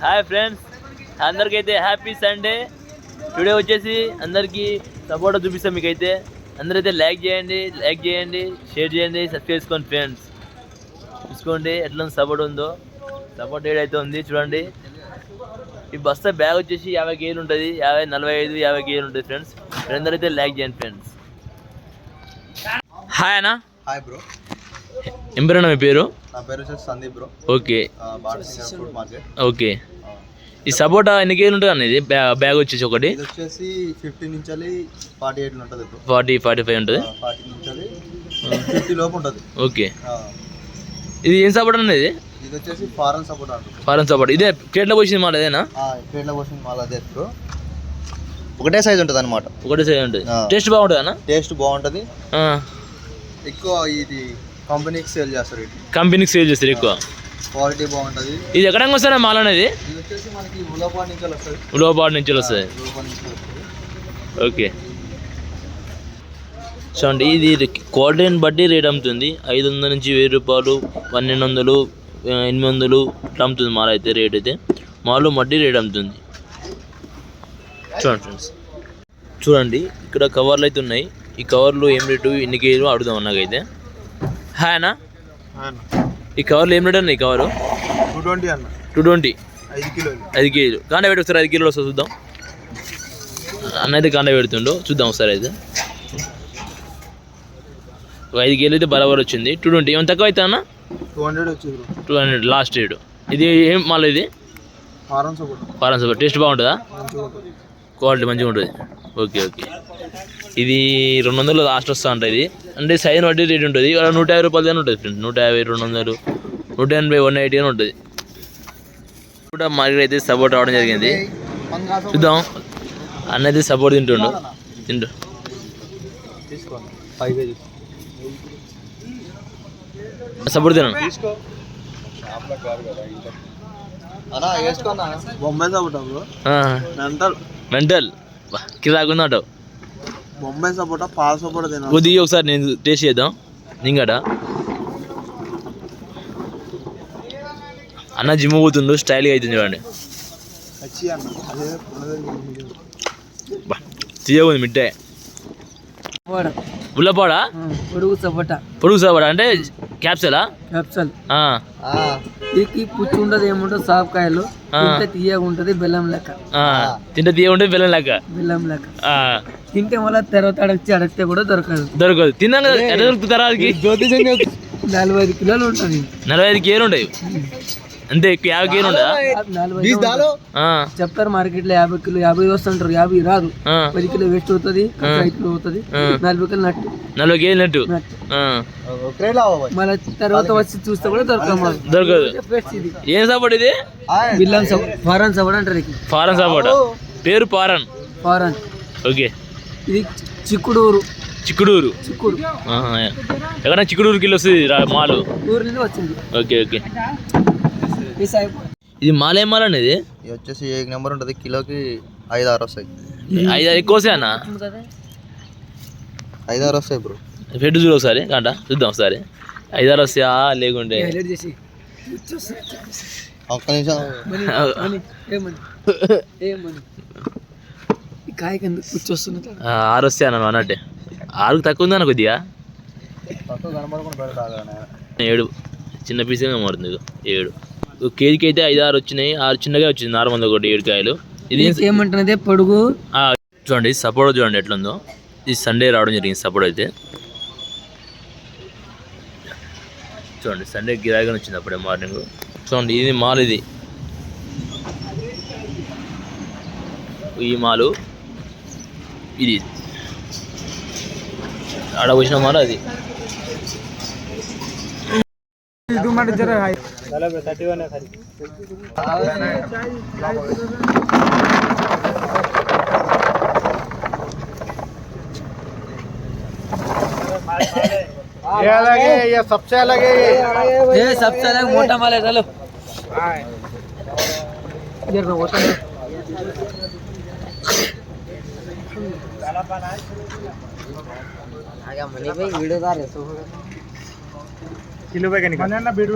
Hi friends, అందరికైతే happy Sunday. Today వచ్చేసి అందరికీ సపోర్ట్ చూపిస్తాం. మీకైతే అందరైతే లైక్ చేయండి, షేర్ చేయండి, సబ్స్క్రైబ్ చేసుకోండి ఫ్రెండ్స్. చూసుకోండి ఎట్లా సపోర్ట్ ఉందో. సపోర్ట్ ఏడైతే ఉంది చూడండి. ఈ బస్తా బ్యాగ్ వచ్చేసి 50 కేజీలు ఉంటుంది, 45, 50 కేజీలు ఉంటుంది ఫ్రెండ్స్. అందరైతే లైక్ చేయండి ఫ్రెండ్స్. హాయ్ అన్న. Hi bro. ఏం పేరు అన్న మీ పేరు? నా పేరు వచ్చేసి Sandeep bro. Okay fruit market. Okay. ఈ సపోటా ఎన్ని కేజీలు ఉంటుంది అన్న? ఇది బ్యాగ్ వచ్చేసి ఒకటి ఇది వచ్చేసి 50 నుంచి 48 ఉంటుంది బ్రో. 40-45 ఉంటుంది. 40 నుంచి 50 లోపు ఉంటుంది. ఓకే. ఇది ఏం సపోటా అనేది? ఇది వచ్చేసి ఫారెన్ సపోటా అంటారు. ఫారెన్ సపోటా. ఇదే ప్లేట్లో పోసింది మాల అదేనా? ప్లేట్లో పోసింది మాల అదే బ్రో. ఒకటే సైజ్ ఉంటుంది అనమాట. ఒకటే సైజ్ ఉంటుంది. టేస్ట్ బాగుంటుంది అన్న? టేస్ట్ బాగుంటుంది. ఎక్కువ ఇది కంపెనీకి సేల్ చేస్తారు. కంపెనీకి సేల్ చేస్తారు ఎక్కువ. క్వాలిటీ బాగుంటుంది. ఇది ఎక్కడ వస్తారా మాల్ అనేది? ఇది వచ్చేసి మనకి ఉలవపాడు నుంచి వస్తుంది. ఉలవపాడు నుంచి వస్తుంది. ఓకే. చూడండి, ఇది క్వాలిటీని బట్టి రేట్ అమ్ముతుంది. 500 నుంచి 1000 రూపాయలు, 1200, 800 ఇట్లా అమ్ముతుంది మాల్ అయితే. రేట్ అయితే మాలు మట్టి రేట్ అమ్ముతుంది. చూడండి ఫ్రెండ్స్, చూడండి ఇక్కడ కవర్లు అయితే ఉన్నాయి. ఈ కవర్లు ఏం రేటు, ఎన్ని కేజీలు అడుగుదాం నాకైతే. హాయ్ అన్న. ఈ కవర్లు ఏం రేట్ అన్న? ఈ కవరు 220 అన్న. 220. 5 కేజీలు. కాండ పెట్టి ఒకసారి 5 కిలోలు వస్తుంది చూద్దాం. అన్న అయితే కాండ పెడుతుండో చూద్దాం ఒకసారి అయితే. 5 కేజీలు అయితే బరాబర్ వచ్చింది. 220. ఏమైనా తక్కువ అవుతా అన్న? 200 వచ్చింది. 200 లాస్ట్ రేటు. ఇది ఏం మళ్ళీ? ఇది ఫారెన్ సపోటా. టేస్ట్ బాగుంటుందా? క్వాలిటీ మంచిగా ఉంటుంది. ఓకే. ఇది 200 లాస్ట్ వస్తూ ఉంటుంది. అంటే సైజ్ బట్టి రేట్ ఉంటుంది. 150 రూపాయలు కానీ ఉంటుంది ఫ్రెండ్స్. 150, 200, 180, 180 అని ఉంటుంది. కూడా మార్కెట్ అయితే సపోర్ట్ రావడం జరిగింది. చూద్దాం. అన్న అయితే సపోర్ట్ తింటు సపోర్ట్ తిన్నాను. బొంబాయి సపోటా బ్రో. మెంటల్ కిరాకుందంట. బొంబాయి సపోటా, పాల సపోటా తిన్నా. కొద్దిగా ఒకసారి నేను టేస్ట్ చేద్దాం. నింగట అన్న జిమ్ పోతుండు, స్టైల్గా అవుతుంది చూడండి. తీయగుంది మిట్టే. ఉల్లపాడా? పొడుగు సపోటా. అంటే క్యాప్సల్. పుచ్చు ఉండదు, ఏముంటది, సాపకాయలు తీయగా ఉంటది. బెల్లం లెక్క. తింటే తీయ ఉంటుంది. బెల్లం లెక్క. తింటే మళ్ళీ తర్వాత అడిగితే కూడా దొరకదు. తిన్నాక ఎట్లా దొరుకుతుంది తర్వాతకి? 45 కిలోలు ఉంటుంది. 45 కేజీలు ఉంటాయి అంతే. 50 కేజీలు ఉండదా? చెప్తారు మార్కెట్ లో 50 కిలో 50 వస్తుంటారు. 50 రాదు. 10 కిలో వేస్ట్ అవుతుంది, 5 కిలో అవుతుంది. 40 కిలో నట్టు. 40 కేజీలు నట్టు. మళ్ళీ తర్వాత వచ్చి చూస్తే కూడా దొరకదు. ఏం సపోర్ట్ ఇది? బిల్లం ఫారెన్ సపోర్ట్ అంటారు. Foreign support. పేరు ఫారెన్. ఓకే. ఇది చిక్కుడు. ఎక్కడ చిక్కుడూరుకి వెళ్ళి వస్తుంది మాలు? ఊరు నుంచి వచ్చింది. ఓకే. ఇది మాల్ ఏం మాల్ అనేది? ఇది వచ్చేసి 1 నెంబర్ ఉంటుంది. కిలోకి 5-6 వస్తాయి. 5-6 ఎక్కువ వస్తాయి అన్న? 5-6 వస్తాయి బ్రో. పెట్టు చూడు ఒకసారి. కాంట చూద్దాం ఒకసారి. 5-6 వస్తాయా లేకుంటే? ఒక్క నిమిషం. 6 వస్తాయి అన్న అన్నట్టే. 6కు తక్కువ ఉందన్న కొద్దిగా. 7 చిన్న పీసే మారుతుంది. 7 కేజీకి అయితే 5-6 వచ్చినాయి. 6 చిన్నగా వచ్చింది నార్మల్. ఒకటి 7 కాయలు. ఇది ఏమంటున్నది పొడుగు. చూడండి సపోటా చూడండి ఎట్లుందో. ఇది సండే రావడం జరిగింది సపోటా అయితే. చూడండి సండే గిరాకీ వచ్చింది అప్పుడే మార్నింగ్. చూడండి ఇది మాల్. ఇది ఈ మాలు. ఇది ఆడ వచ్చిన మాల అది. सबसे अलग मोटा माल है. चलो वीडियो किलो पे बीट